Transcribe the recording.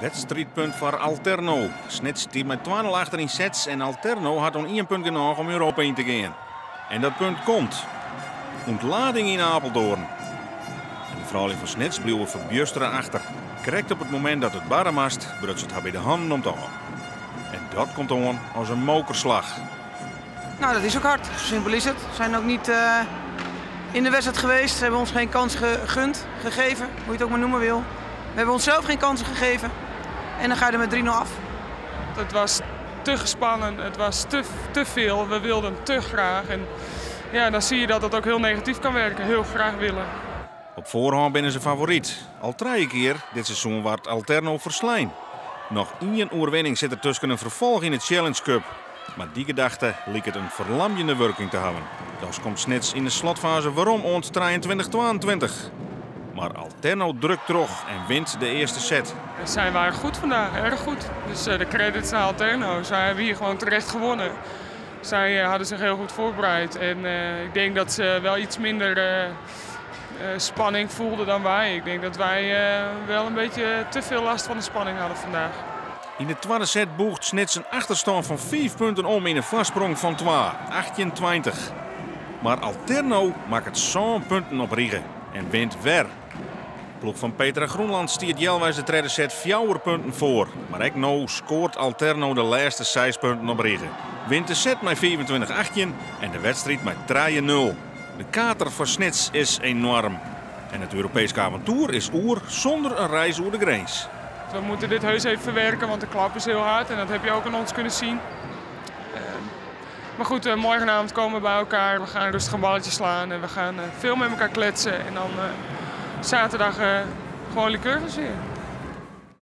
Wedstrijdpunt voor Alterno. Snits die met 2-0 achter in sets en Alterno had om 1 punt genoeg om Europa in te gaan. En dat punt komt. Ontlading in Apeldoorn. En de vrouwen van Snits bleven verbjusteren achter. Correct op het moment dat het barremast brutst het haar bij de handen om te houden. En dat komt aan als een mokerslag. Nou, dat is ook hard. Zo simpel is het. We zijn ook niet in de wedstrijd geweest. Ze hebben ons geen kans gegund, gegeven, hoe je het ook maar noemen wil. We hebben onszelf geen kansen gegeven. En dan ga je er met 3-0 af. Het was te gespannen, het was te veel. We wilden te graag. En ja, dan zie je dat het ook heel negatief kan werken. Heel graag willen. Op voorhand binnen ze favoriet. Al 3 keer dit seizoen wordt Alterno verslijn. Nog 1 oorwinning zit er tussen een vervolg in de Challenge Cup. Maar die gedachte leek het een verlamjende werking te hebben. Dus komt Snits in de slotfase waarom ons 23-22. Maar Alterno drukt terug en wint de eerste set. Zij waren goed vandaag, erg goed. Dus de credits naar Alterno. Zij hebben hier gewoon terecht gewonnen. Zij hadden zich heel goed voorbereid. En ik denk dat ze wel iets minder spanning voelden dan wij. Ik denk dat wij wel een beetje te veel last van de spanning hadden vandaag. In de tweede set boegt Snits een achterstand van 5 punten om in een vastsprong van 18-20. Maar Alterno maakt het zo'n punten op Riegen en wint weer. De ploeg van Petra Groenland stiert jelwijs de tweede set 4 punten voor. Maar ook nou scoort Alterno de laatste 6 punten op Riegen. Wint de set met 24-18 en de wedstrijd met 3-0. De kater voor Snits is enorm. En het Europese avontuur is oer zonder een reis over de grens. We moeten dit heus even verwerken, want de klap is heel hard en dat heb je ook aan ons kunnen zien. Maar goed, morgenavond komen we bij elkaar, we gaan rustig een balletje slaan en we gaan veel met elkaar kletsen. En dan zaterdag gewoon liqueur verseren.